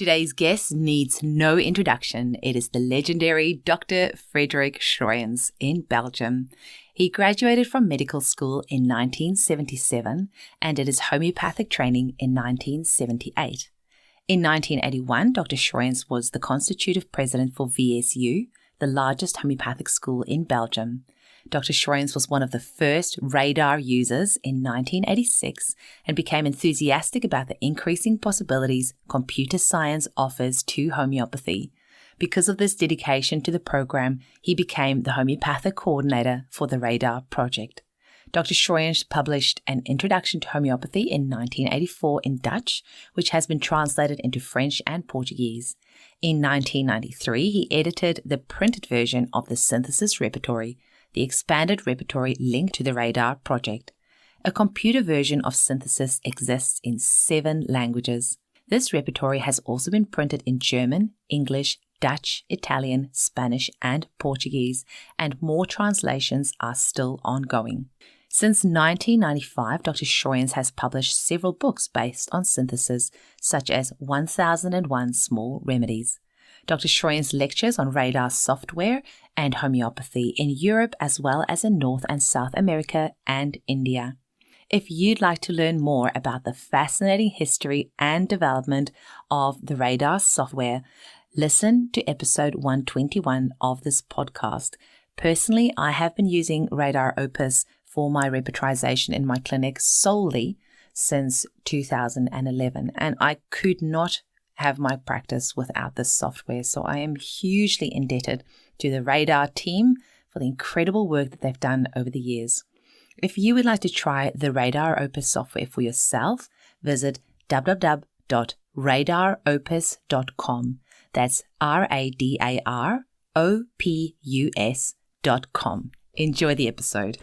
Today's guest needs no introduction. It is the legendary Dr. Frederik Schroyens in Belgium. He graduated from medical school in 1977 and did his homeopathic training in 1978. In 1981, Dr. Schroyens was the constitutive president for VSU, the largest homeopathic school in Belgium. Dr. Schroyens was one of the first radar users in 1986 and became enthusiastic about the increasing possibilities computer science offers to homeopathy. Because of this dedication to the program, he became the homeopathic coordinator for the radar project. Dr. Schroyens published an introduction to homeopathy in 1984 in Dutch, which has been translated into French and Portuguese. In 1993, he edited the printed version of the Synthesis Repertory, the expanded repertory linked to the radar project. A computer version of Synthesis exists in 7 languages. This repertory has also been printed in German, English, Dutch, Italian, Spanish, and Portuguese, and more translations are still ongoing. Since 1995, Dr. Schroyens has published several books based on synthesis, such as 1001 Small Remedies. Dr. Schroyens lectures on radar software and homeopathy in Europe as well as in North and South America and India. If you'd like to learn more about the fascinating history and development of the radar software, listen to episode 121 of this podcast. Personally, I have been using Radar Opus for my repertorization in my clinic solely since 2011, and I could not have my practice without this software. So I am hugely indebted to the Radar team for the incredible work that they've done over the years. If you would like to try the Radar Opus software for yourself, visit www.radaropus.com. That's RADAROPUS.com. Enjoy the episode.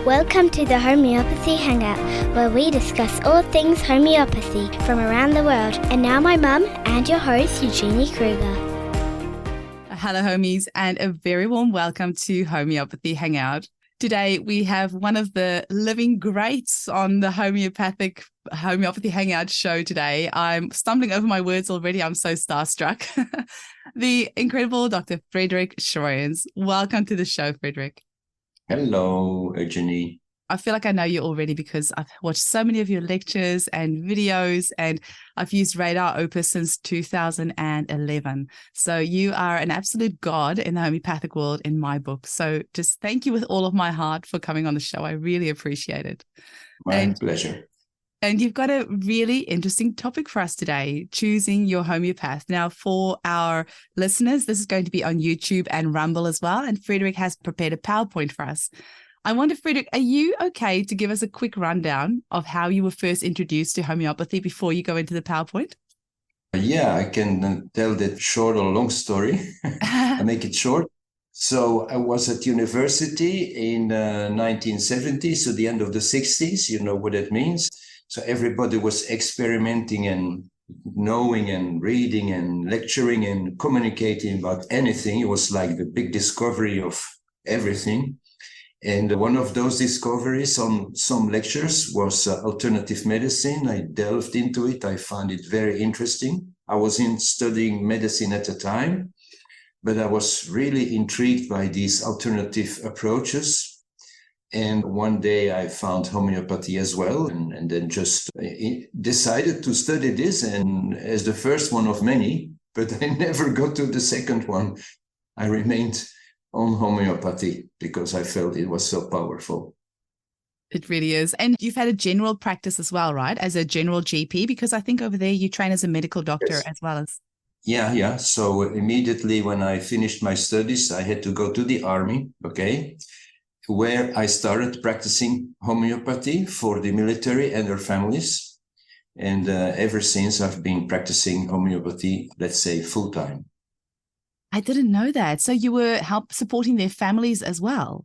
Welcome to the Homeopathy Hangout, where we discuss all things homeopathy from around the world. And now my mum and your host, Eugenie Kruger. Hello, homies, and a very warm welcome to Homeopathy Hangout. Today, we have one of the living greats on the Homeopathy Hangout show today. I'm stumbling over my words already. I'm so starstruck. The incredible Dr. Frederik Schroyens. Welcome to the show, Frederik. Hello, Eugenie. I feel like I know you already because I've watched so many of your lectures and videos, and I've used Radar Opus since 2011. So you are an absolute god in the homeopathic world in my book. So just thank you with all of my heart for coming on the show. I really appreciate it. My pleasure. And you've got a really interesting topic for us today, choosing your homeopath. Now, for our listeners, this is going to be on YouTube and Rumble as well. And Frederik has prepared a PowerPoint for us. I wonder, Frederik, are you okay to give us a quick rundown of how you were first introduced to homeopathy before you go into the PowerPoint? Yeah, I can tell that short or long story. I make it short. So I was at university in 1970, so the end of the 60s, you know what that means. So everybody was experimenting and knowing and reading and lecturing and communicating about anything. It was like the big discovery of everything. And one of those discoveries on some lectures was alternative medicine. I delved into it. I found it very interesting. I was studying medicine at the time, but I was really intrigued by these alternative approaches. And one day I found homeopathy as well, and then just decided to study this, and as the first one of many, but I never got to the second one. I remained on homeopathy because I felt it was so powerful. It really is. And you've had a general practice as well, right? As a general GP, because I think over there you train as a medical doctor Yes. as well as. Yeah. So immediately when I finished my studies, I had to go to the army, where I started practicing homeopathy for the military and their families. And ever since I've been practicing homeopathy, let's say full time. I didn't know that. So you were supporting their families as well?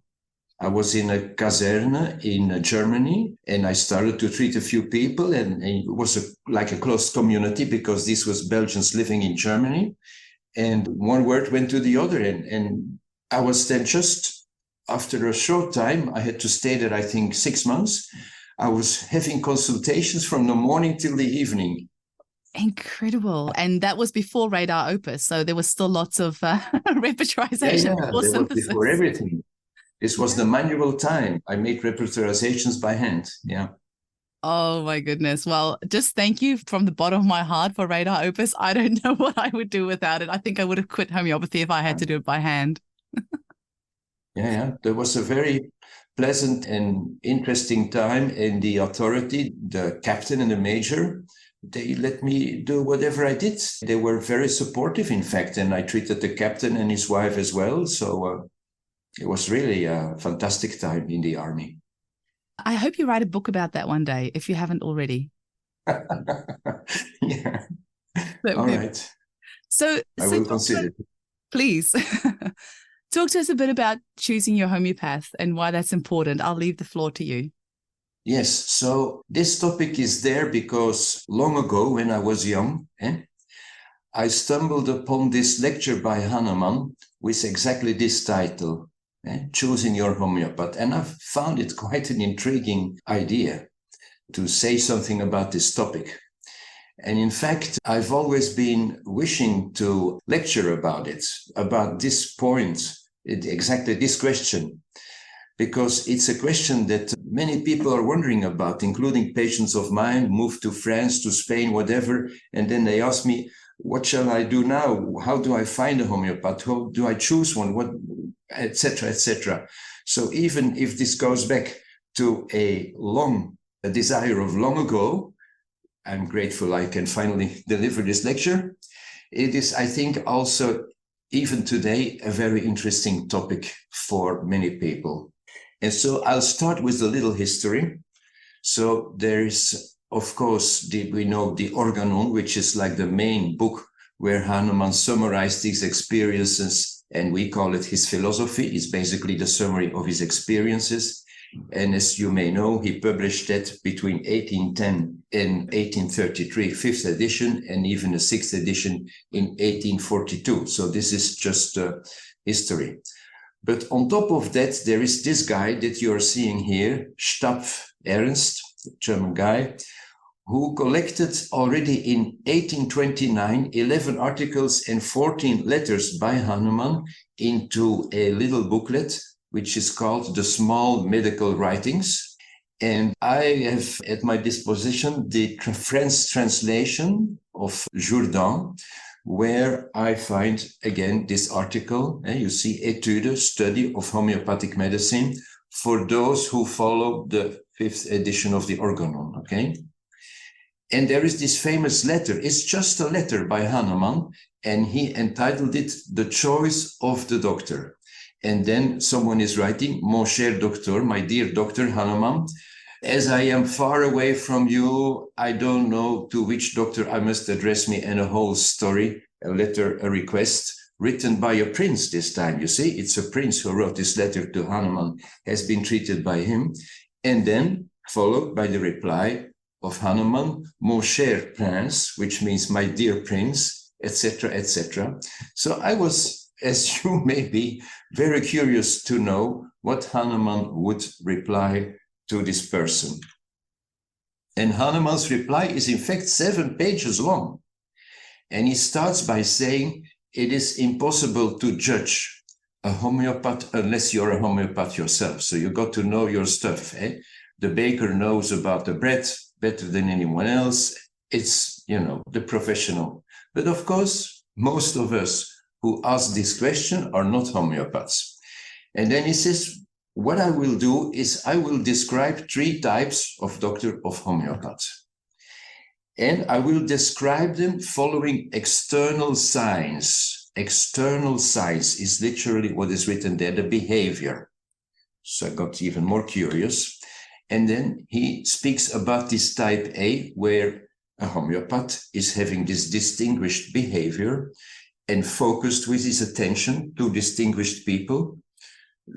I was in a caserne in Germany, and I started to treat a few people, and it was like a close community because this was Belgians living in Germany. And one word went to the other, and I was then just, after a short time, I had to stay there, I think 6 months. I was having consultations from the morning till the evening Incredible. And that was before Radar Opus. So there was still lots of repertorization before That was synthesis. before everything. This was the manual time. I made repertorizations by hand. Yeah. Oh my goodness. Well, just thank you from the bottom of my heart for Radar Opus. I don't know what I would do without it. I think I would have quit homeopathy if I had to do it by hand. Yeah. There was a very pleasant and interesting time, and the authority, the captain and the major, they let me do whatever I did. They were very supportive, in fact, and I treated the captain and his wife as well. So it was really a fantastic time in the army. I hope you write a book about that one day, if you haven't already. Yeah. All right. So I will consider it. Please. Talk to us a bit about choosing your homeopath and why that's important. I'll leave the floor to you. Yes, so this topic is there because long ago, when I was young, I stumbled upon this lecture by Hahnemann with exactly this title, Choosing Your Homeopath. And I found it quite an intriguing idea to say something about this topic. And in fact, I've always been wishing to lecture about it, about this point, exactly this question, because it's a question that many people are wondering about, including patients of mine, moved to France, to Spain, whatever. And then they ask me, what shall I do now? How do I find a homeopath? How do I choose one? What, etc., etc. So even if this goes back to a desire of long ago, I'm grateful I can finally deliver this lecture. It is, I think, also even today, a very interesting topic for many people. And so I'll start with a little history. So there is, of course, we know the Organon, which is like the main book where Hahnemann summarized his experiences, and we call it his philosophy. It's basically the summary of his experiences. And as you may know, he published that between 1810 and 1833, fifth edition, and even a sixth edition in 1842. So this is just history. But on top of that, there is this guy that you're seeing here, Stapf Ernst, German guy, who collected already in 1829 11 articles and 14 letters by Hahnemann into a little booklet, which is called The Small Medical Writings. And I have at my disposition the French translation of Jourdan, where I find, again, this article. You see, Étude, Study of Homeopathic Medicine, for those who follow the fifth edition of the Organon, okay? And there is this famous letter. It's just a letter by Hahnemann, and he entitled it The Choice of the Doctor. And then someone is writing, Mon cher docteur, my dear Dr. Hahnemann, as I am far away from you, I don't know to which doctor I must address me, and a whole story, a letter, a request, written by a prince this time. You see, it's a prince who wrote this letter to Hahnemann, has been treated by him. And then followed by the reply of Hahnemann, Mon cher prince, which means my dear prince, etc., etc. So I was, as you may be, very curious to know what Hahnemann would reply to this person. And Hahnemann's reply is in fact 7 pages long. And he starts by saying, it is impossible to judge a homeopath unless you're a homeopath yourself. So you got to know your stuff. The baker knows about the bread better than anyone else. It's, the professional. But of course, most of us who ask this question are not homeopaths. And then he says, what I will do is I will describe 3 types of doctor of homeopaths. And I will describe them following external signs. External signs is literally what is written there, the behavior. So I got even more curious. And then he speaks about this type A, where a homeopath is having this distinguished behavior and focused with his attention to distinguished people,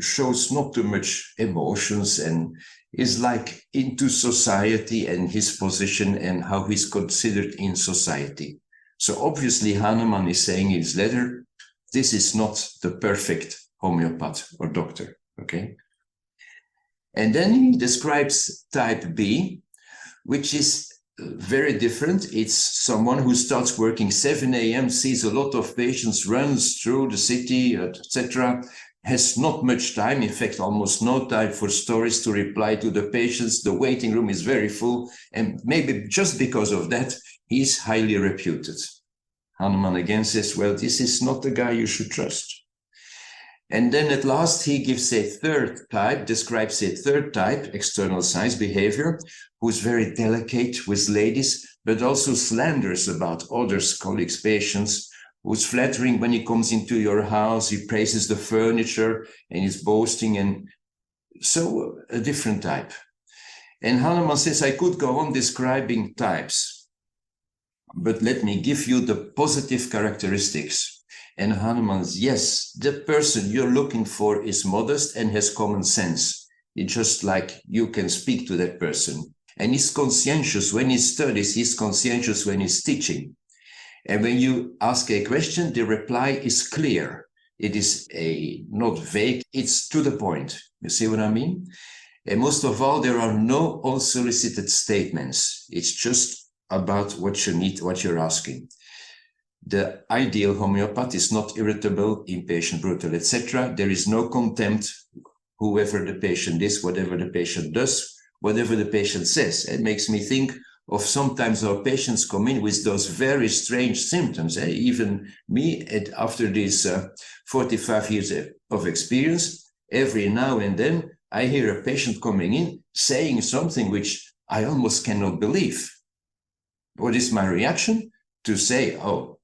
shows not too much emotions, and is like into society and his position and how he's considered in society. So obviously Hahnemann is saying in his letter, this is not the perfect homeopath or doctor, okay? And then he describes type B, which is very different. It's someone who starts working 7 a.m., sees a lot of patients, runs through the city, etc., has not much time, in fact, almost no time for stories to reply to the patients. The waiting room is very full, and maybe just because of that, he's highly reputed. Hahnemann again says, well, this is not the guy you should trust. And then at last he gives a third type, describes a third type, external signs behavior, who's very delicate with ladies, but also slanders about others, colleagues, patients, who's flattering when he comes into your house, he praises the furniture and he's boasting, and so a different type. And Hahnemann says, I could go on describing types, but let me give you the positive characteristics. And Hahnemann's, yes, the person you're looking for is modest and has common sense. It's just like you can speak to that person. And he's conscientious when he studies, he's conscientious when he's teaching. And when you ask a question, the reply is clear. It is not vague, it's to the point. You see what I mean? And most of all, there are no unsolicited statements. It's just about what you need, what you're asking. The ideal homeopath is not irritable, impatient, brutal, etc. There is no contempt, whoever the patient is, whatever the patient does, whatever the patient says. It makes me think of sometimes our patients come in with those very strange symptoms. Even me, after these 45 years of experience, every now and then I hear a patient coming in saying something which I almost cannot believe. What is my reaction? To say, oh,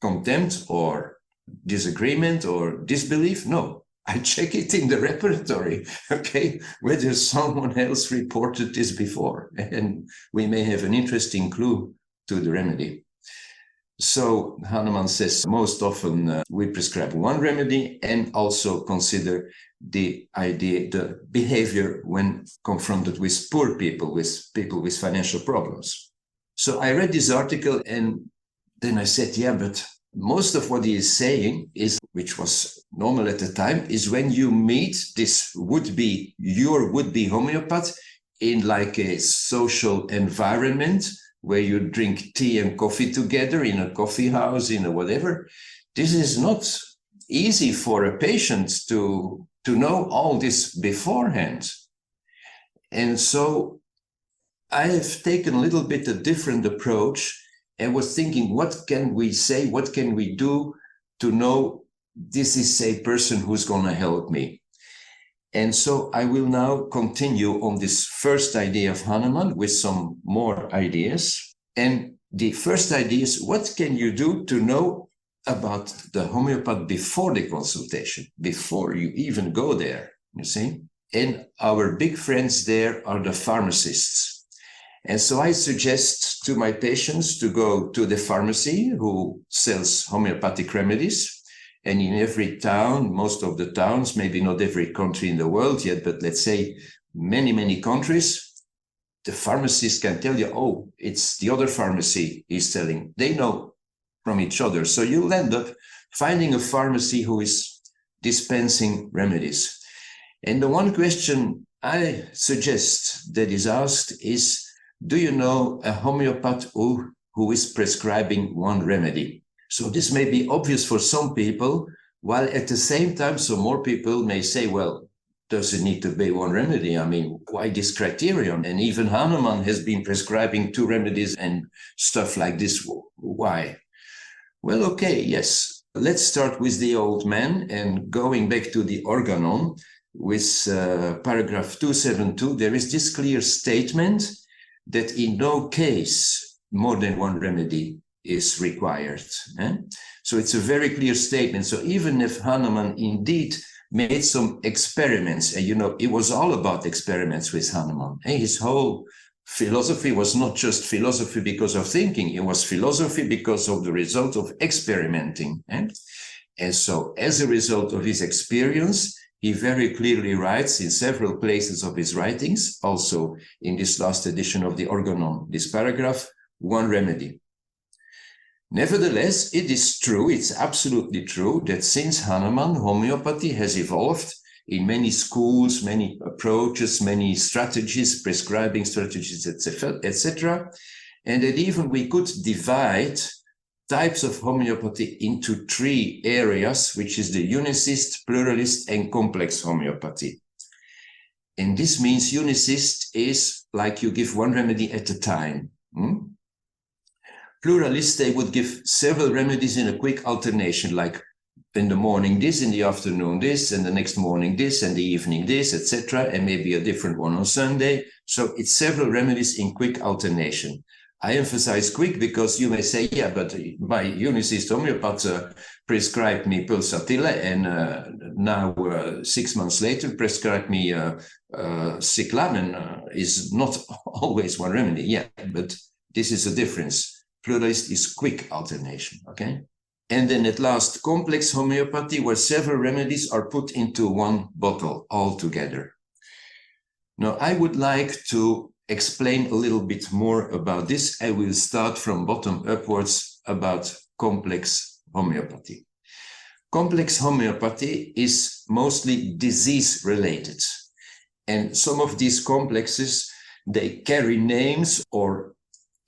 contempt or disagreement or disbelief? No, I check it in the repertory, okay, whether someone else reported this before, and we may have an interesting clue to the remedy. So Hahnemann says most often we prescribe one remedy and also consider the behavior when confronted with poor people, with financial problems. So I read this article and then I said, yeah, but most of what he is saying is, which was normal at the time, is when you meet this your would-be homeopath in like a social environment where you drink tea and coffee together in a coffee house, in a whatever. This is not easy for a patient to know all this beforehand. And so I have taken a little bit a different approach and was thinking, what can we say, what can we do to know this is a person who's going to help me? And so I will now continue on this first idea of Hahnemann with some more ideas. And the first idea is, what can you do to know about the homeopath before the consultation, before you even go there, you see? And our big friends there are the pharmacists. And so I suggest to my patients to go to the pharmacy who sells homeopathic remedies. And in every town, most of the towns, maybe not every country in the world yet, but let's say many, many countries, the pharmacist can tell you, oh, it's the other pharmacy he's selling. They know from each other. So you'll end up finding a pharmacy who is dispensing remedies. And the one question I suggest that is asked is, do you know a homeopath who is prescribing one remedy? So this may be obvious for some people, while at the same time, some more people may say, well, does it need to be one remedy? I mean, why this criterion? And even Hahnemann has been prescribing 2 remedies and stuff like this. Why? Well, okay, yes. Let's start with the old man and going back to the organon with paragraph 272, there is this clear statement that in no case more than one remedy is required. So it's a very clear statement. So even if Hahnemann indeed made some experiments, and it was all about experiments with Hahnemann. His whole philosophy was not just philosophy because of thinking, it was philosophy because of the result of experimenting. And so as a result of his experience, he very clearly writes in several places of his writings, also in this last edition of the Organon, this paragraph, one remedy. Nevertheless, it is true, it's absolutely true, that since Hahnemann, homeopathy has evolved in many schools, many approaches, many strategies, prescribing strategies, etc., and that even we could divide types of homeopathy into 3 areas, which is the unicist, pluralist, and complex homeopathy. And this means unicist is like you give one remedy at a time. Pluralist, they would give several remedies in a quick alternation, like in the morning this, in the afternoon this, and the next morning this, and the evening this, etc., and maybe a different one on Sunday. So it's several remedies in quick alternation. I emphasize quick because you may say, yeah, but my unicist homeopath prescribed me pulsatilla, and now 6 months later prescribed me cyclamen is not always one remedy. Yeah, but this is a difference. Pluralist is quick alternation, okay? And then at last, complex homeopathy, where several remedies are put into one bottle altogether. Now, I would like to explain a little bit more about this. I will start from bottom upwards about complex homeopathy. Complex homeopathy is mostly disease-related. And some of these complexes, they carry names, or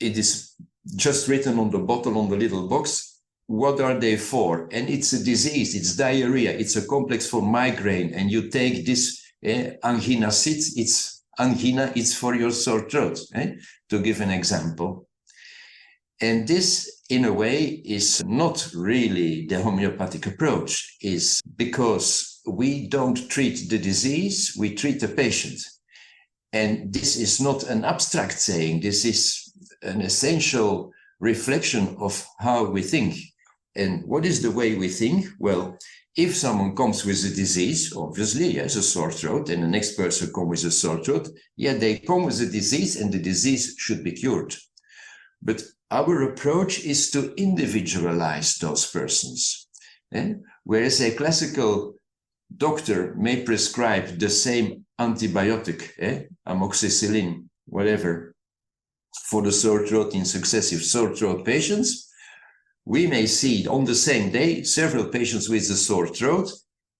it is just written on the bottle, on the little box. What are they for? And it's a disease, it's diarrhea, it's a complex for migraine. And you take this angina sit, it's angina, it's for your sore throat, to give an example. And this, in a way, is not really the homeopathic approach, is because we don't treat the disease, we treat the patient. And this is not an abstract saying, this is an essential reflection of how we think. And what is the way we think? Well, if someone comes with a disease, obviously, yes, a sore throat, and the next person comes with a sore throat, yeah, they come with a disease and the disease should be cured. But our approach is to individualize those persons. Whereas a classical doctor may prescribe the same antibiotic, amoxicillin, whatever, for the sore throat in successive sore throat patients, we may see on the same day several patients with a sore throat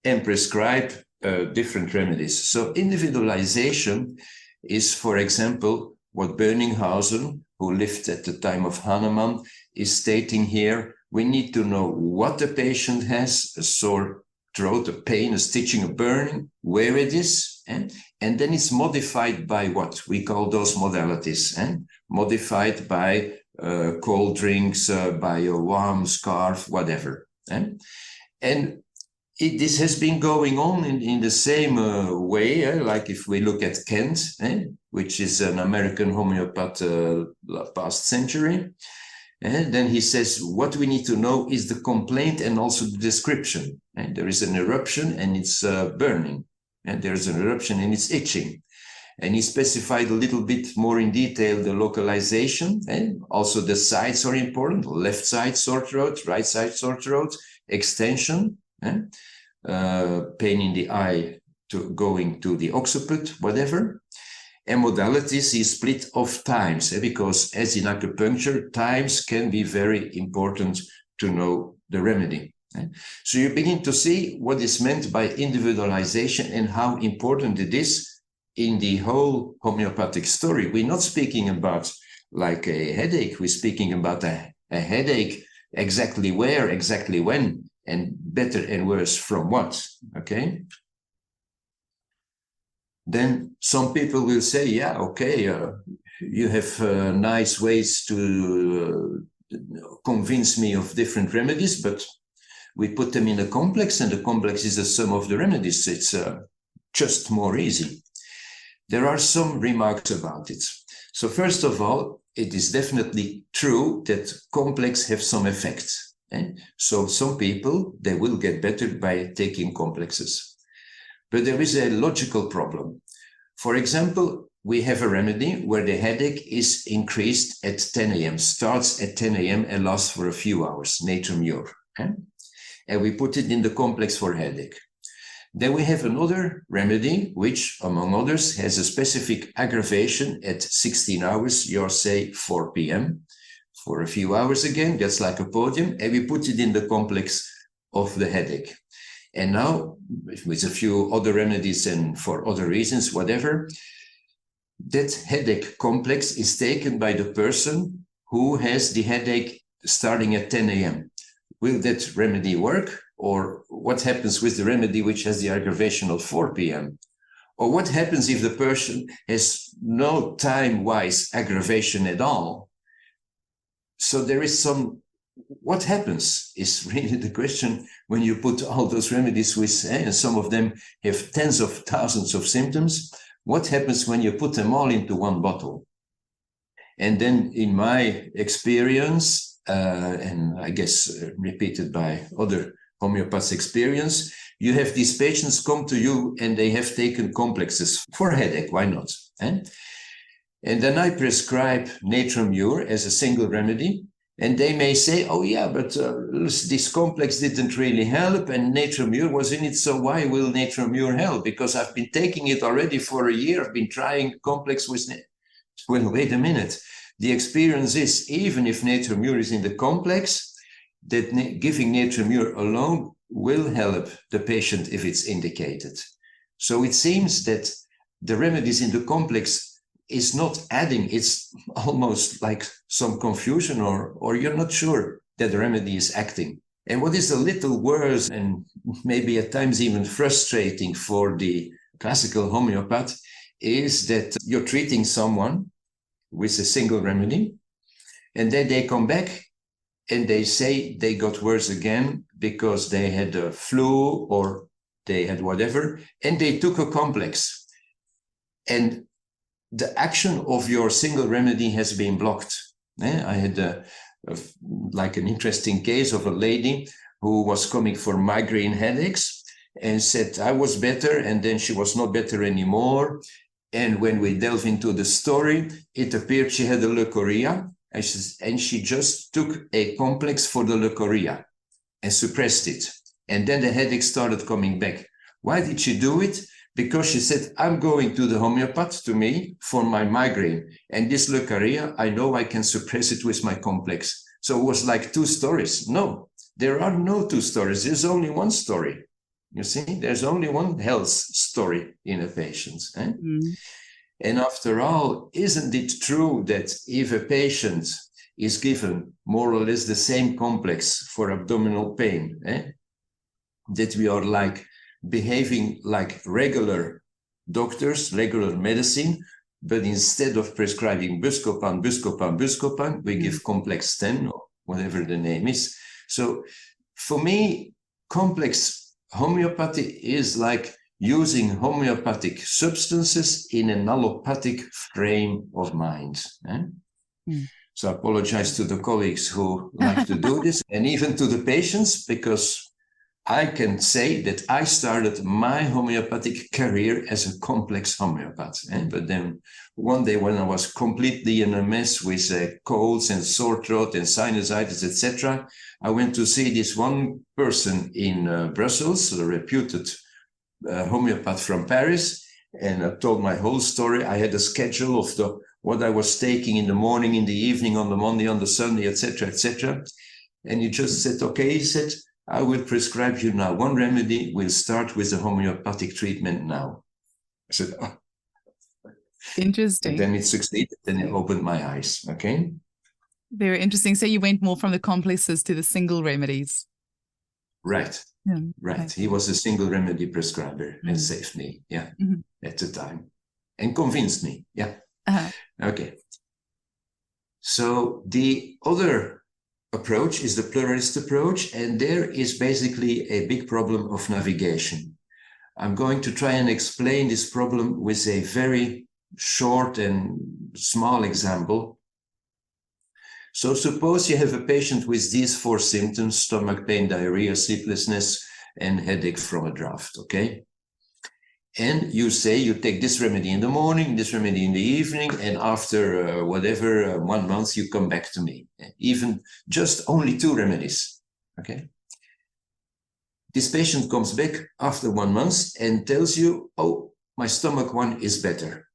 and prescribe different remedies. So individualization is, for example, what Bönninghausen, who lived at the time of Hahnemann, is stating here. We need to know what the patient has, a sore throat, a pain, a stitching, a burning, where it is, and then it's modified by what? We call those modalities, modified by cold drinks, by a warm scarf, whatever. This has been going on in the same way, like if we look at Kent, which is an American homeopath past century. And then he says, what we need to know is the complaint and also the description. And there is an eruption and it's burning. And there's an eruption and it's itching. And he specified a little bit more in detail the localization, and also the sides are important. Left side sore throat, right side sore throat, extension, pain in the eye going to the occiput, whatever. And modalities is split of times, because as in acupuncture, times can be very important to know the remedy. So you begin to see what is meant by individualization and how important it is in the whole homeopathic story. We're not speaking about like a headache, we're speaking about a headache, exactly where, exactly when, and better and worse from what, okay? Then some people will say, yeah, okay, you have nice ways to convince me of different remedies, but we put them in a complex, and the complex is the sum of the remedies. It's just more easy. There are some remarks about it. So first of all, it is definitely true that complex have some effects. So some people, they will get better by taking complexes. But there is a logical problem. For example, we have a remedy where the headache is increased at 10 a.m., starts at 10 a.m. and lasts for a few hours, nature mure. And we put it in the complex for headache. Then we have another remedy, which, among others, has a specific aggravation at 16 hours, yours say 4 p.m. For a few hours again, that's like a podium, and we put it in the complex of the headache. And now, with a few other remedies and for other reasons, whatever, that headache complex is taken by the person who has the headache starting at 10 a.m. Will that remedy work? Or what happens with the remedy which has the aggravation of 4 p.m.? Or what happens if the person has no time-wise aggravation at all? So there is what happens is really the question when you put all those remedies with, and some of them have tens of thousands of symptoms. What happens when you put them all into one bottle? And then in my experience, and I guess repeated by other homeopaths' experience, you have these patients come to you and they have taken complexes for a headache, why not? And then I prescribe Natromure as a single remedy. And they may say, oh yeah, but this complex didn't really help and Natromure was in it, so why will Natromure help? Because I've been taking it already for a year, I've been trying complex with Well, wait a minute. The experience is, even if Natromure is in the complex, that giving Natromure alone will help the patient if it's indicated. So it seems that the remedies in the complex is not adding, it's almost like some confusion or you're not sure that the remedy is acting. And what is a little worse and maybe at times even frustrating for the classical homeopath is that you're treating someone with a single remedy and then they come back and they say they got worse again because they had a flu or they had whatever, and they took a complex. And the action of your single remedy has been blocked. I had like an interesting case of a lady who was coming for migraine headaches and said, I was better, and then she was not better anymore. And when we delve into the story, it appeared she had a leukorrhea, and she just took a complex for the leukorrhea and suppressed it. And then the headache started coming back. Why did she do it? Because she said, I'm going to the homeopath, to me, for my migraine. And this leukorrhea, I know I can suppress it with my complex. So it was like two stories. No, there are no two stories. There's only one story. You see, there's only one health story in a patient. And after all, isn't it true that if a patient is given more or less the same complex for abdominal pain, that we are like behaving like regular doctors, regular medicine, but instead of prescribing Buscopan, we give complex 10 or whatever the name is. So for me, complex homeopathy is like using homeopathic substances in an allopathic frame of mind. So I apologize to the colleagues who like to do this, and even to the patients, because I can say that I started my homeopathic career as a complex homeopath. But then one day when I was completely in a mess with colds and sore throat and sinusitis, etc., I went to see this one person in Brussels, a reputed homeopath from Paris, and I told my whole story. I had a schedule of what I was taking in the morning, in the evening, on the Monday, on the Sunday, etc., etc. And he just said, okay, he said, I will prescribe you now one remedy. We'll start with the homeopathic treatment now. I said, oh. Interesting. And then it succeeded. Then it opened my eyes. Okay. Very interesting. So you went more from the complexes to the single remedies. Right. Yeah. Right. Okay. He was a single remedy prescriber and saved me. Yeah. At the time. And convinced me. Yeah. Okay. So the other approach is the pluralist approach, and there is basically a big problem of navigation. I'm going to try and explain this problem with a very short and small example. So suppose you have a patient with these 4 symptoms: stomach pain, diarrhea, sleeplessness, and headache from a draft, okay? And you say you take this remedy in the morning, this remedy in the evening, and after 1 month, you come back to me. Even just only 2 remedies, okay? This patient comes back after 1 month and tells you, oh, my stomach one is better.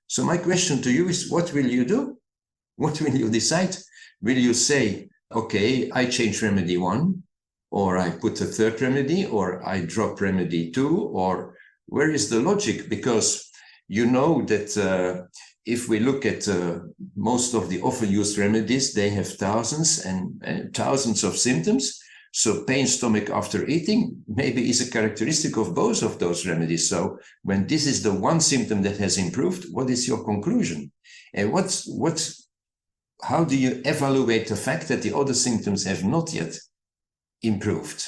So my question to you is, what will you do? What will you decide? Will you say, okay, I change remedy 1, or I put a 3rd remedy, or I drop remedy 2, or where is the logic? Because you know that if we look at most of the often used remedies, they have thousands and thousands of symptoms. So pain stomach after eating maybe is a characteristic of both of those remedies. So when this is the one symptom that has improved, what is your conclusion? And how do you evaluate the fact that the other symptoms have not yet improved?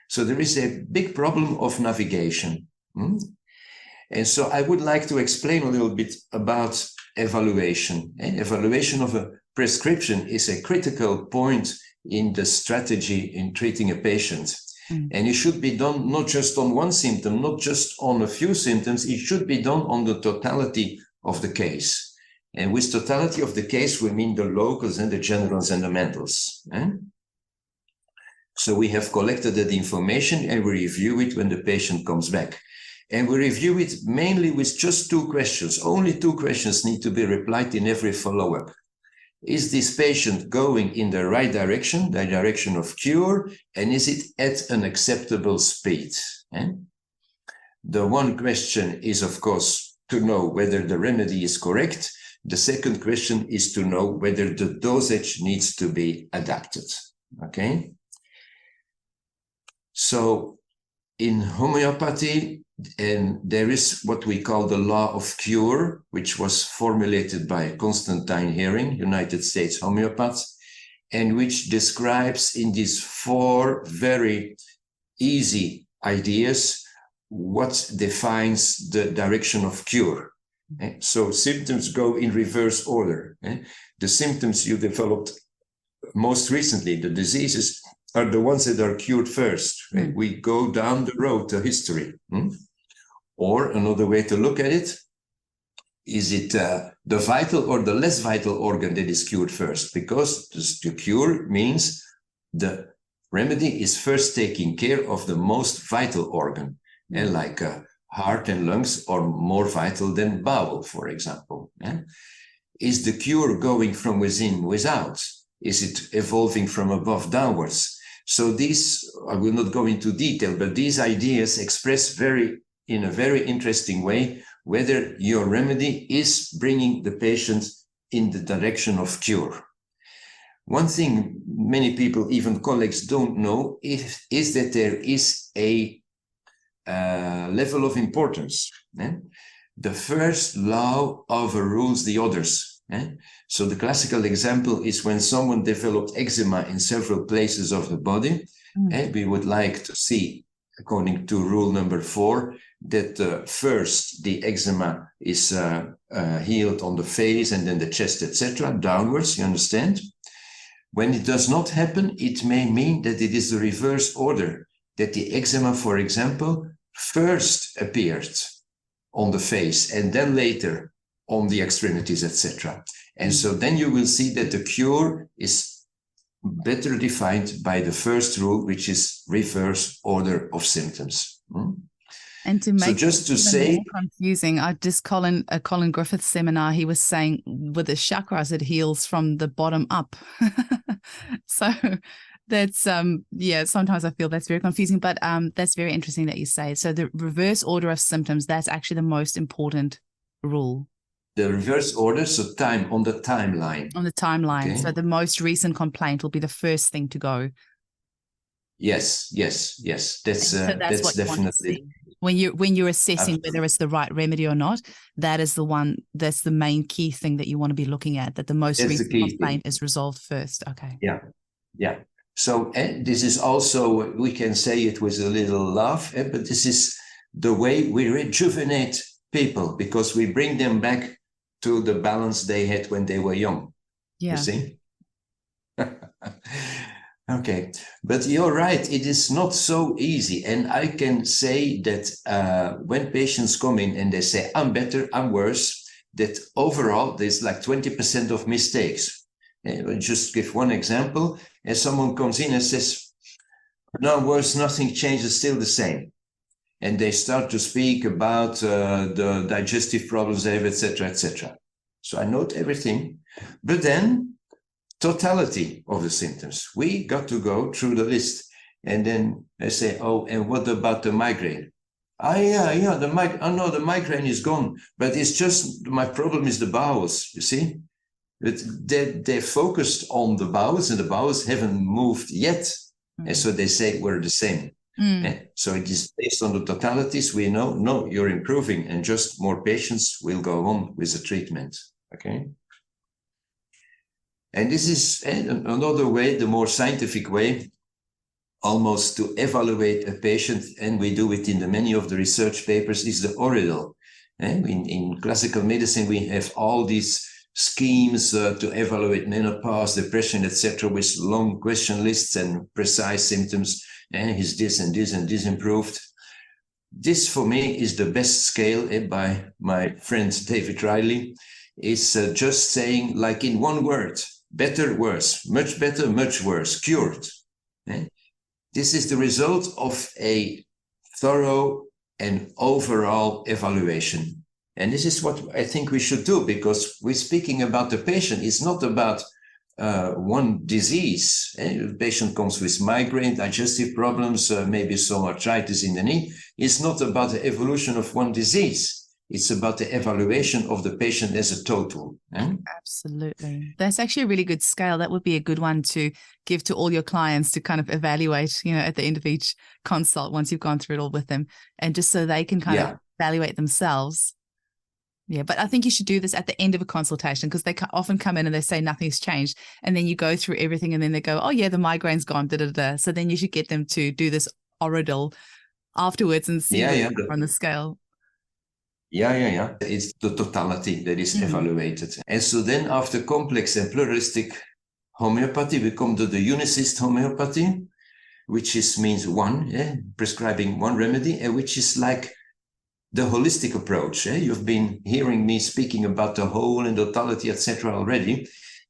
So there is a big problem of navigation. And so I would like to explain a little bit about evaluation. And evaluation of a prescription is a critical point in the strategy in treating a patient. And it should be done not just on one symptom, not just on a few symptoms, it should be done on the totality of the case. And with totality of the case, we mean the locals and the generals and the mentals. So we have collected that information and we review it when the patient comes back. And we review it mainly with just two questions. Only two questions need to be replied in every follow-up. Is this patient going in the right direction, the direction of cure, and is it at an acceptable speed? The one question is, of course, to know whether the remedy is correct. The second question is to know whether the dosage needs to be adapted. Okay? So in homeopathy, and there is what we call the law of cure, which was formulated by Constantine Hering, United States homeopath, and which describes in these four very easy ideas what defines the direction of cure. So symptoms go in reverse order. The symptoms you developed most recently, the diseases, are the ones that are cured first. We go down the road to history. Or another way to look at it, is it the vital or the less vital organ that is cured first? Because the cure means the remedy is first taking care of the most vital organ. And like heart and lungs are more vital than bowel, for example. Is the cure going from within without? Is it evolving from above downwards? So these, I will not go into detail, but these ideas express in a very interesting way whether your remedy is bringing the patient in the direction of cure. One thing many people, even colleagues, don't know is that there is a level of importance. The first law overrules the others. So the classical example is when someone developed eczema in several places of the body, we would like to see, according to rule number 4, that first the eczema is healed on the face and then the chest, etc., downwards, you understand? When it does not happen, it may mean that it is the reverse order, that the eczema, for example, first appeared on the face and then later on the extremities, etc. And so then you will see that the cure is better defined by the first rule, which is reverse order of symptoms. And to make just to say, more confusing, I just Colin Griffith's seminar, he was saying with the chakras, it heals from the bottom up. So that's sometimes I feel that's very confusing, but that's very interesting that you say. So the reverse order of symptoms, that's actually the most important rule. The reverse order, so time on the timeline. On the timeline. Okay. So the most recent complaint will be the first thing to go. Yes. That's definitely. When you're assessing whether it's the right remedy or not, that is that's the main key thing that you want to be looking at, that the most recent complaint is resolved first. Okay. Yeah. So this is also, we can say it with a little laugh, but this is the way we rejuvenate people, because we bring them back to the balance they had when they were young. Yeah. You see? Okay, but you're right, it is not so easy. And I can say that when patients come in and they say, I'm better, I'm worse, that overall there's like 20% of mistakes. I'll just give one example. As someone comes in and says, no, worse, nothing changes, still the same. And they start to speak about the digestive problems they have, etc., etc. So I note everything, but then totality of the symptoms. We got to go through the list. And then I say, oh, and what about the migraine? Yeah, the migraine is gone, but it's just my problem is the bowels, you see. They're focused on the bowels, and the bowels haven't moved yet. And so they say we're the same. So it is based on the totalities. We know, no, you're improving, and just more patients will go on with the treatment. Okay. And this is another way, the more scientific way, almost to evaluate a patient, and we do it in many of the research papers, is the Oradel. In classical medicine, we have all these schemes to evaluate menopause, depression, etc., with long question lists and precise symptoms. Is this and this and this improved? This, for me, is the best scale by my friend David Riley. Is just saying, like in one word, better, worse, much better, much worse, cured. This is the result of a thorough and overall evaluation. And this is what I think we should do, because we're speaking about the patient. It's not about one disease. The patient comes with migraine, digestive problems, maybe some arthritis in the knee. It's not about the evolution of one disease. It's about the evaluation of the patient as a total. Absolutely. That's actually a really good scale. That would be a good one to give to all your clients to kind of evaluate, at the end of each consult, once you've gone through it all with them, and just so they can kind of evaluate themselves. Yeah, but I think you should do this at the end of a consultation, because they often come in and they say nothing's changed, and then you go through everything and then they go, oh yeah, the migraine's gone, da-da-da. So then you should get them to do this Oradel afterwards and see where you are on the scale. Yeah. It's the totality that is evaluated. And so then after complex and pluralistic homeopathy, we come to the unicist homeopathy, which means one, prescribing one remedy, and which is like the holistic approach. You've been hearing me speaking about the whole and totality, etc. already.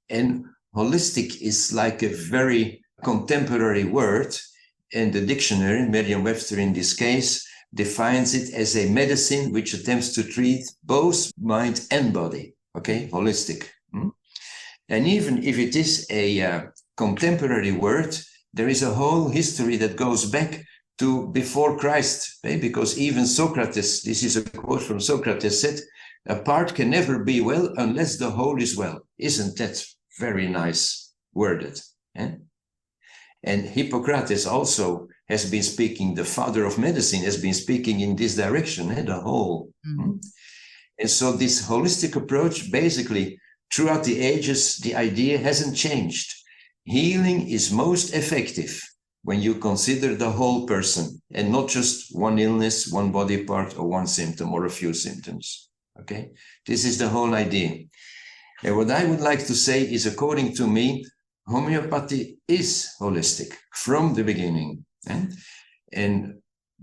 And holistic is like a very contemporary word, and the dictionary, Merriam-Webster in this case, defines it as a medicine which attempts to treat both mind and body, holistic. And even if it is a contemporary word, there is a whole history that goes back to before Christ, because even Socrates, this is a quote from Socrates, said, a part can never be well unless the whole is well. Isn't that very nice worded? And Hippocrates also has been speaking, the father of medicine has been speaking in this direction, the whole. And so this holistic approach, basically, throughout the ages, the idea hasn't changed. Healing is most effective when you consider the whole person and not just one illness, one body part, or one symptom, or a few symptoms. This is the whole idea. And what I would like to say is, according to me, homeopathy is holistic from the beginning. And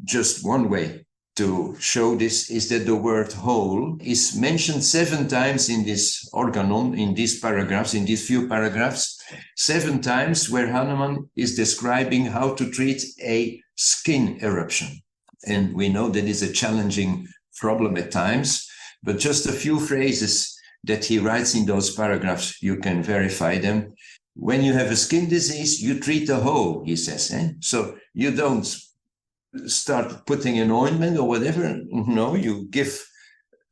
just one way to show this is that the word whole is mentioned 7 times in this organon, in these paragraphs, in these few paragraphs, 7 times where Hahnemann is describing how to treat a skin eruption. And we know that is a challenging problem at times, but just a few phrases that he writes in those paragraphs, you can verify them. When you have a skin disease, you treat the whole, he says. So you don't start putting an ointment or whatever. No, you give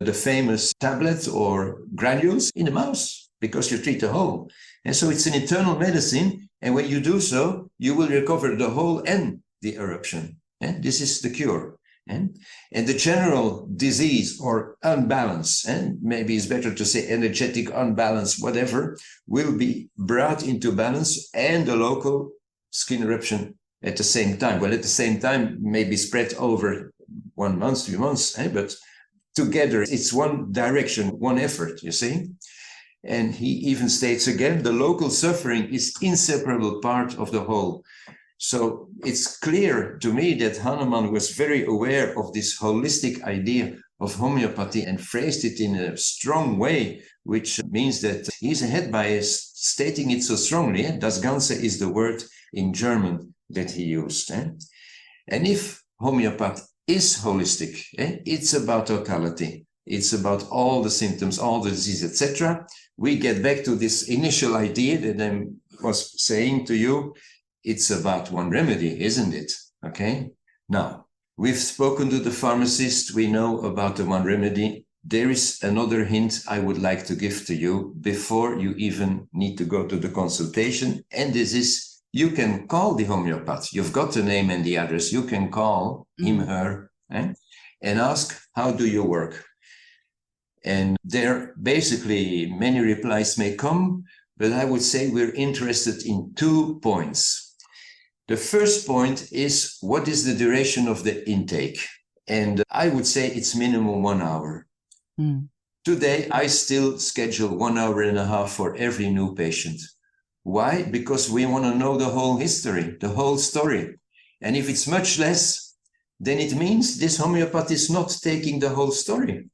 the famous tablets or granules in the mouth because you treat the whole. And so it's an internal medicine. And when you do so, you will recover the whole and the eruption. This is the cure. And the general disease or unbalance, and maybe it's better to say energetic unbalance, whatever, will be brought into balance, and the local skin eruption at the same time. Well, at the same time, maybe spread over 1 month, 2 months, but together it's one direction, one effort, you see. And he even states again, the local suffering is inseparable part of the whole. So it's clear to me that Hahnemann was very aware of this holistic idea of homeopathy and phrased it in a strong way, which means that he's ahead by stating it so strongly. Das Ganze is the word in German that he used. And if homeopath is holistic, it's about totality. It's about all the symptoms, all the disease, etc. We get back to this initial idea that I was saying to you. It's about one remedy, isn't it? Now, We've spoken to the pharmacist. We know about the one remedy. There is another hint I would like to give to you before you even need to go to the consultation. And this is, you can call the homeopath. You've got the name and the address. You can call him, her, and ask, how do you work? And there basically many replies may come, but I would say we're interested in 2 points. The first point is, what is the duration of the intake? And I would say it's minimum 1 hour. Today, I still schedule 1.5 hours for every new patient. Why? Because we want to know the whole history, the whole story. And if it's much less, then it means this homeopath is not taking the whole story.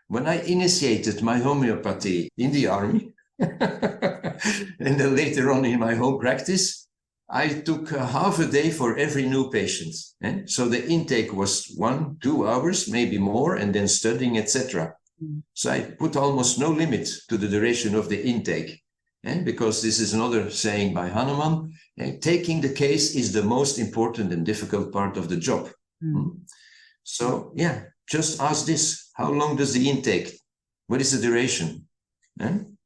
When I initiated my homeopathy in the army, and then later on in my home practice, I took half a day for every new patient. So the intake was 1-2 hours, maybe more, and then studying, etc. So I put almost no limit to the duration of the intake. Because this is another saying by Hahnemann, taking the case is the most important and difficult part of the job. So yeah, just ask this. How long does the intake? What is the duration? And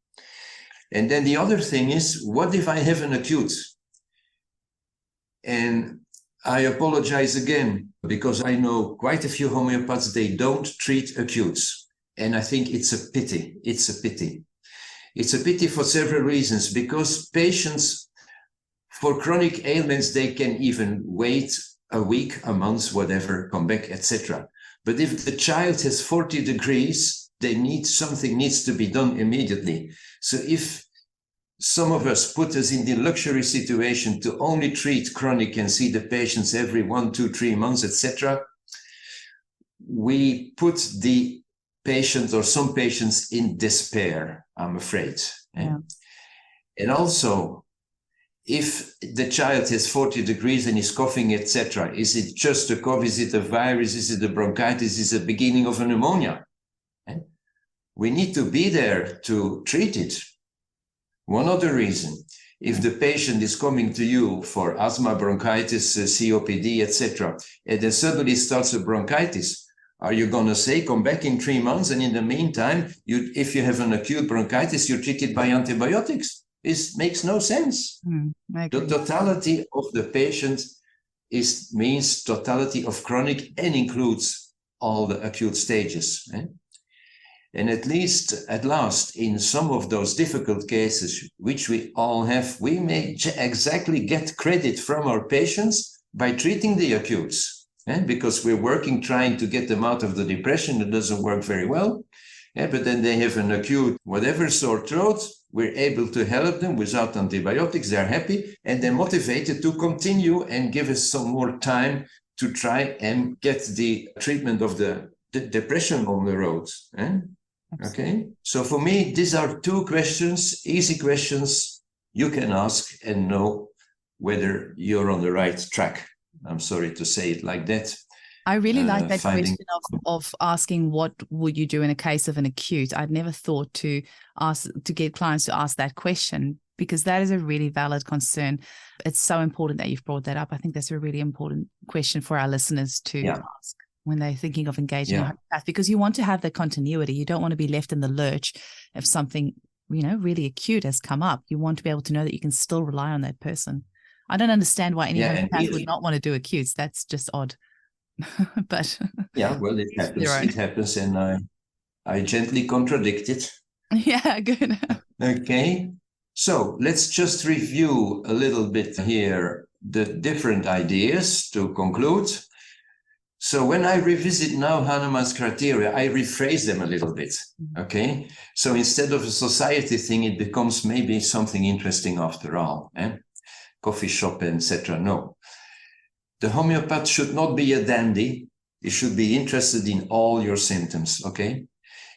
then the other thing is, what if I have an acute? And I apologize again, because I know quite a few homeopaths, they don't treat acutes. And I think it's a pity. It's a pity. It's a pity for several reasons, because patients for chronic ailments, they can even wait a week, a month, whatever, come back, etc. But if the child has 40 degrees, something needs to be done immediately. So if some of us put us in the luxury situation to only treat chronic and see the patients every 1, 2, 3 months, etc., we put the patient or some patients in despair, I'm afraid. Yeah. And also, if the child has 40 degrees and is coughing, etc., is it just a cough? Is it a virus? Is it a bronchitis? Is it the beginning of a pneumonia? We need to be there to treat it. One other reason, if the patient is coming to you for asthma, bronchitis, COPD, etc., and then suddenly starts a bronchitis, are you going to say, come back in 3 months, and in the meantime, if you have an acute bronchitis, you treat it by antibiotics? This makes no sense. The totality of the patient means totality of chronic and includes all the acute stages. And at last, in some of those difficult cases, which we all have, we may exactly get credit from our patients by treating the acutes. Because we're working, trying to get them out of the depression. It doesn't work very well. But then they have an acute, whatever, sore throat. We're able to help them without antibiotics. They're happy and they're motivated to continue and give us some more time to try and get the treatment of the depression on the road. Okay. So for me, these are 2 questions, easy questions you can ask and know whether you're on the right track. I'm sorry to say it like that. I really like that question of asking what would you do in a case of an acute. I'd never thought to get clients to ask that question, because that is a really valid concern. It's so important that you've brought that up. I think that's a really important question for our listeners to ask when they're thinking of engaging a homeopath, because you want to have the continuity. You don't want to be left in the lurch if something, really acute has come up. You want to be able to know that you can still rely on that person. I don't understand why any homeopath would not want to do acutes. That's just odd. But well, it happens. It happens, and I gently contradict it. Yeah, good. Okay, so let's just review a little bit here the different ideas to conclude. So when I revisit now Hahnemann's criteria, I rephrase them a little bit. Okay, so instead of a society thing, it becomes maybe something interesting after all. Coffee shop, etc. No. The homeopath should not be a dandy. They should be interested in all your symptoms, okay?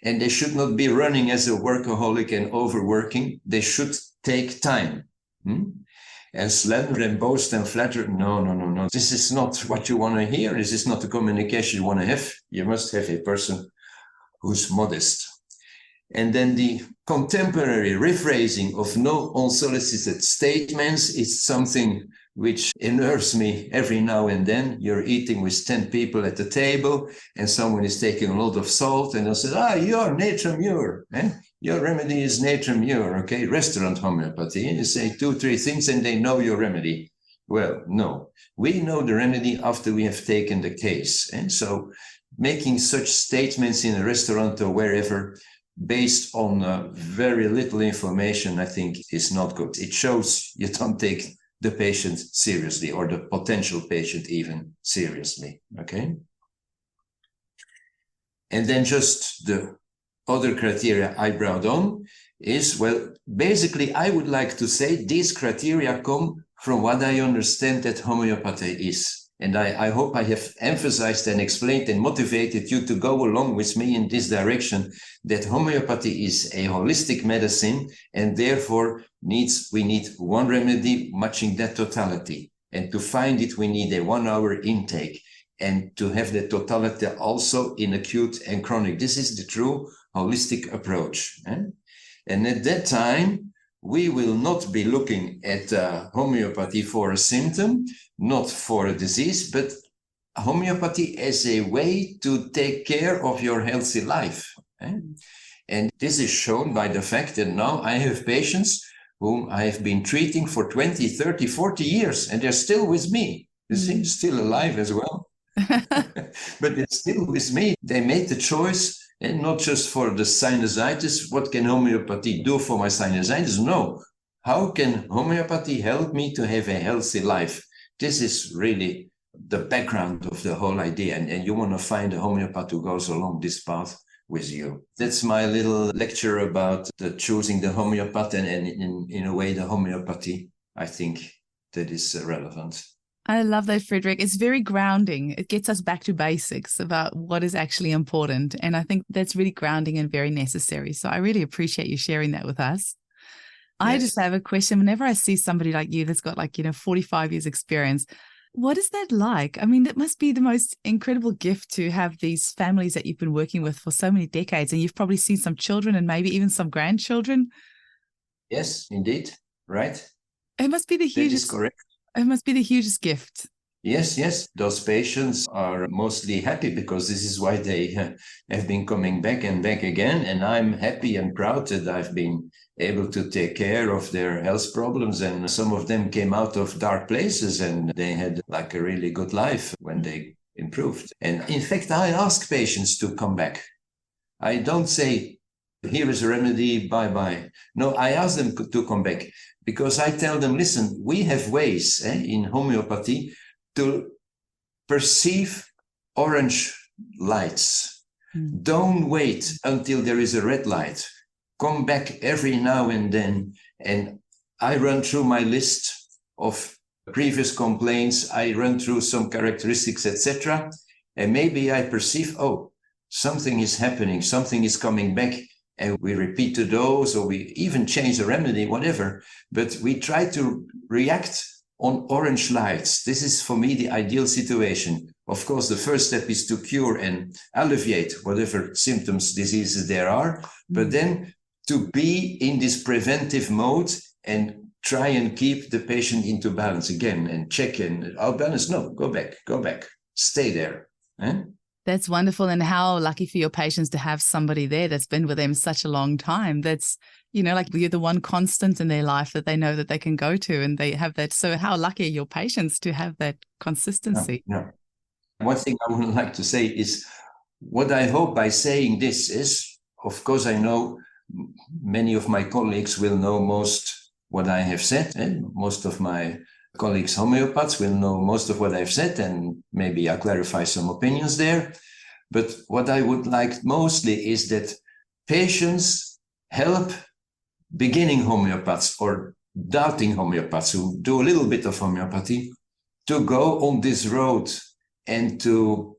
And they should not be running as a workaholic and overworking. They should take time. And slander and boast and flatter. No. This is not what you want to hear. This is not the communication you want to have. You must have a person who's modest. And then the contemporary rephrasing of no unsolicited statements is something which unnerves me every now and then. You're eating with 10 people at the table and someone is taking a lot of salt and they'll say, you're nature mure. Your remedy is nature mure, okay? Restaurant homeopathy. And you say 2-3 things and they know your remedy. Well, no. We know the remedy after we have taken the case. And so making such statements in a restaurant or wherever based on very little information, I think is not good. It shows you don't take the patient seriously, or the potential patient even seriously, okay? And then just the other criteria I brought on is, well, basically I would like to say these criteria come from what I understand that homeopathy is. And I hope I have emphasized and explained and motivated you to go along with me in this direction, that homeopathy is a holistic medicine, and therefore we need one remedy matching that totality. And to find it, we need a 1-hour intake. And to have the totality also in acute and chronic. This is the true holistic approach. And at that time, we will not be looking at homeopathy for a symptom, not for a disease, but homeopathy as a way to take care of your healthy life. And this is shown by the fact that now I have patients whom I have been treating for 20, 30, 40 years, and they're still with me. You see, still alive as well. But they're still with me. They made the choice, and not just for the sinusitis. What can homeopathy do for my sinusitis? No. How can homeopathy help me to have a healthy life? This is really the background of the whole idea. And you want to find a homeopath who goes along this path with you. That's my little lecture about choosing the homeopath, and in a way the homeopathy. I think that is relevant. I love that, Frederik. It's very grounding. It gets us back to basics about what is actually important. And I think that's really grounding and very necessary. So I really appreciate you sharing that with us. Yes. I just have a question. Whenever I see somebody like you that's got 45 years experience, what is that like? I mean, that must be the most incredible gift to have these families that you've been working with for so many decades. And you've probably seen some children and maybe even some grandchildren. Yes, indeed. Right. It must be the hugest. That is correct. It must be the hugest gift. Yes. Those patients are mostly happy because this is why they have been coming back and back again. And I'm happy and proud that I've been able to take care of their health problems. And some of them came out of dark places and they had a really good life when they improved. And in fact, I ask patients to come back. I don't say, here is a remedy, bye-bye. No, I ask them to come back. Because I tell them, listen, we have ways in homeopathy to perceive orange lights. Don't wait until there is a red light. Come back every now and then. And I run through my list of previous complaints. I run through some characteristics, etc. And maybe I perceive, something is happening, something is coming back. And we repeat the dose, or we even change the remedy, whatever. But we try to react on orange lights. This is, for me, the ideal situation. Of course, the first step is to cure and alleviate whatever symptoms, diseases there are. But then to be in this preventive mode and try and keep the patient into balance again and check in. Out balance? No, go back, stay there. That's wonderful. And how lucky for your patients to have somebody there that's been with them such a long time. That's, you're the one constant in their life that they know that they can go to, and they have that. So how lucky are your patients to have that consistency? No. One thing I would like to say is, what I hope by saying this is, of course, I know many of my colleagues will know most what I have said, and most of my colleagues homeopaths will know most of what I've said, and maybe I'll clarify some opinions there. But what I would like mostly is that patients help beginning homeopaths or doubting homeopaths who do a little bit of homeopathy to go on this road and to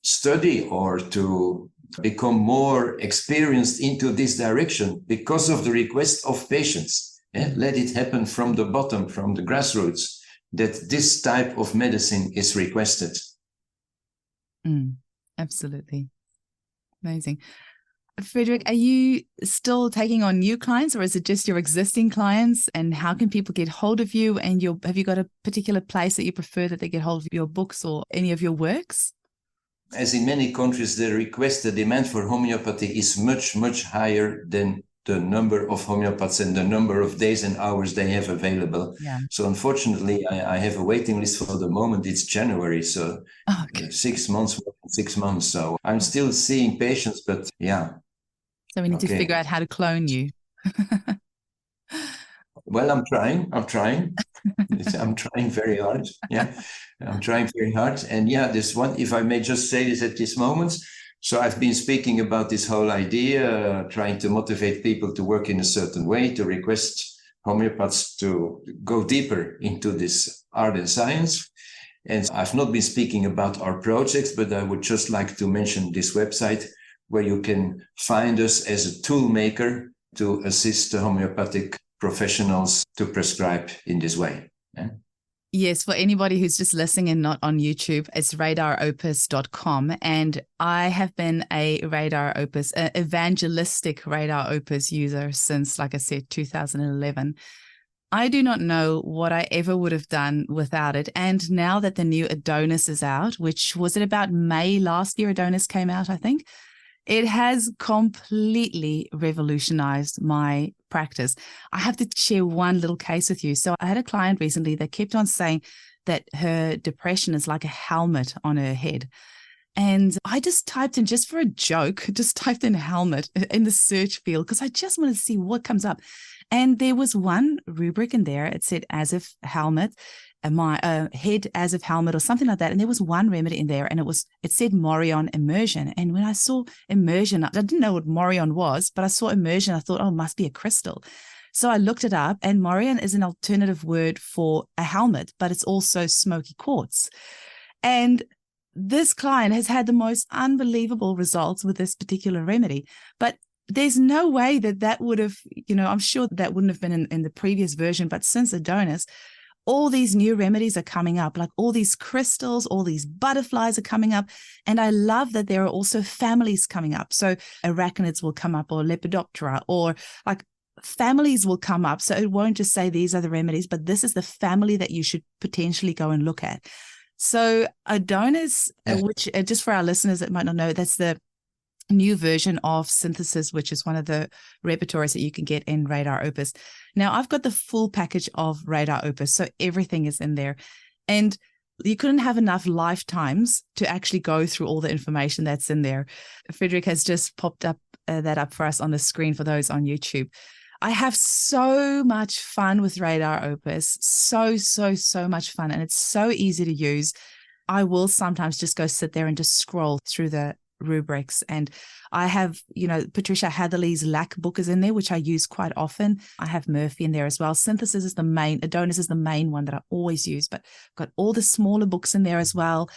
study or to become more experienced into this direction because of the request of patients. Let it happen from the bottom, from the grassroots, that this type of medicine is requested. Absolutely. Amazing. Frederik, are you still taking on new clients, or is it just your existing clients? And how can people get hold of you? And have you got a particular place that you prefer that they get hold of your books or any of your works? As in many countries, the demand for homeopathy is much, much higher than the number of homeopaths and the number of days and hours they have available. Yeah. So unfortunately, I have a waiting list for the moment. It's January, so 6 months, more than 6 months. So I'm still seeing patients, but yeah. So we need to figure out how to clone you. Well, I'm trying. I'm trying very hard. Yeah, I'm trying very hard. And yeah, this one, if I may just say this at this moment. So I've been speaking about this whole idea, trying to motivate people to work in a certain way, to request homeopaths to go deeper into this art and science. And I've not been speaking about our projects, but I would just like to mention this website where you can find us as a tool maker to assist the homeopathic professionals to prescribe in this way. Yeah? Yes, for anybody who's just listening and not on YouTube, it's radaropus.com. And I have been a Radar Opus, an evangelistic Radar Opus user since, like I said, 2011. I do not know what I ever would have done without it. And now that the new Adonis is out, which was it about May last year, Adonis came out, I think. It has completely revolutionized my practice. I have to share one little case with you. So I had a client recently that kept on saying that her depression is like a helmet on her head. And I just typed in, just for a joke, just typed in helmet in the search field because I just wanted to see what comes up. And there was one rubric in there. It said as if helmet, my head as if helmet or something like that. And there was one remedy in there and it said Morion immersion. And when I saw immersion, I didn't know what Morion was, but I saw immersion. I thought, oh, it must be a crystal. So I looked it up, and Morion is an alternative word for a helmet, but it's also smoky quartz. And this client has had the most unbelievable results with this particular remedy. But there's no way that would have, I'm sure that wouldn't have been in the previous version, but since Adonis, all these new remedies are coming up, like all these crystals, all these butterflies are coming up. And I love that there are also families coming up. So arachnids will come up, or Lepidoptera, or like families will come up. So it won't just say these are the remedies, but this is the family that you should potentially go and look at. So Adonis, which just for our listeners that might not know, that's the new version of Synthesis, which is one of the repertoires that you can get in Radar Opus. Now, I've got the full package of Radar Opus, so everything is in there. And you couldn't have enough lifetimes to actually go through all the information that's in there. Frederik has just popped up that up for us on the screen for those on YouTube. I have so much fun with Radar Opus, so much fun, and it's so easy to use. I will sometimes just go sit there and just scroll through the rubrics. And I have, Patricia Hatherley's Lack book is in there, which I use quite often. I have Murphy in there as well. Synthesis is the main, Adonis is the main one that I always use, but I've got all the smaller books in there as well.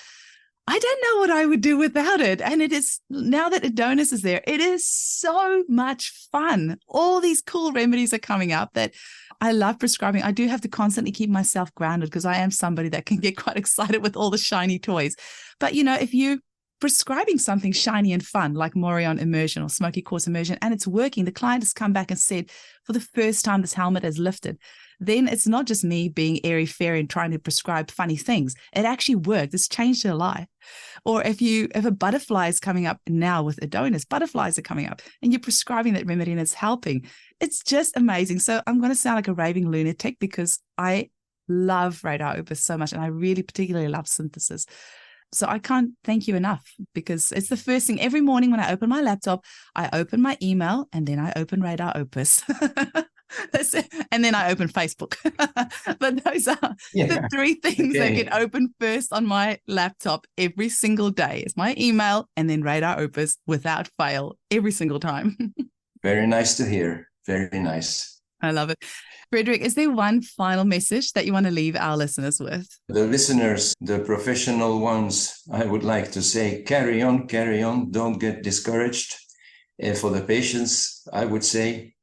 I don't know what I would do without it. And it is, now that Adonis is there, it is so much fun. All these cool remedies are coming up that I love prescribing. I do have to constantly keep myself grounded because I am somebody that can get quite excited with all the shiny toys. But, if you prescribing something shiny and fun like Morion immersion or smoky quartz immersion, and it's working, the client has come back and said, for the first time, this helmet has lifted. Then it's not just me being airy-fairy and trying to prescribe funny things. It actually worked. It's changed her life. Or if a butterfly is coming up now with Adonis, butterflies are coming up and you're prescribing that remedy and it's helping. It's just amazing. So I'm going to sound like a raving lunatic because I love Radar Opus so much, and I really particularly love Synthesis. So I can't thank you enough because it's the first thing every morning when I open my laptop, I open my email and then I open Radar Opus. And then I open Facebook. But those are the three things that get open first on my laptop every single day. It's my email and then Radar Opus without fail every single time. Very nice to hear. Very nice. I love it. Frederik, is there one final message that you want to leave our listeners with? The listeners, the professional ones, I would like to say, carry on, don't get discouraged. And for the patients, I would say,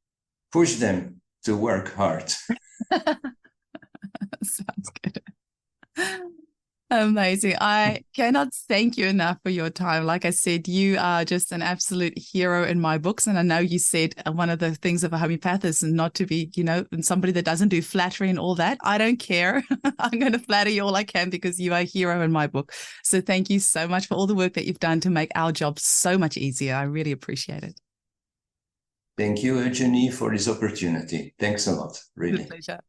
push them to work hard. Sounds good. Amazing. I cannot thank you enough for your time. Like I said, you are just an absolute hero in my books. And I know you said one of the things of a homeopath is not to be, somebody that doesn't do flattery and all that. I don't care. I'm going to flatter you all I can because you are a hero in my book. So thank you so much for all the work that you've done to make our job so much easier. I really appreciate it. Thank you, Eugenie, for this opportunity. Thanks a lot, really. Good pleasure.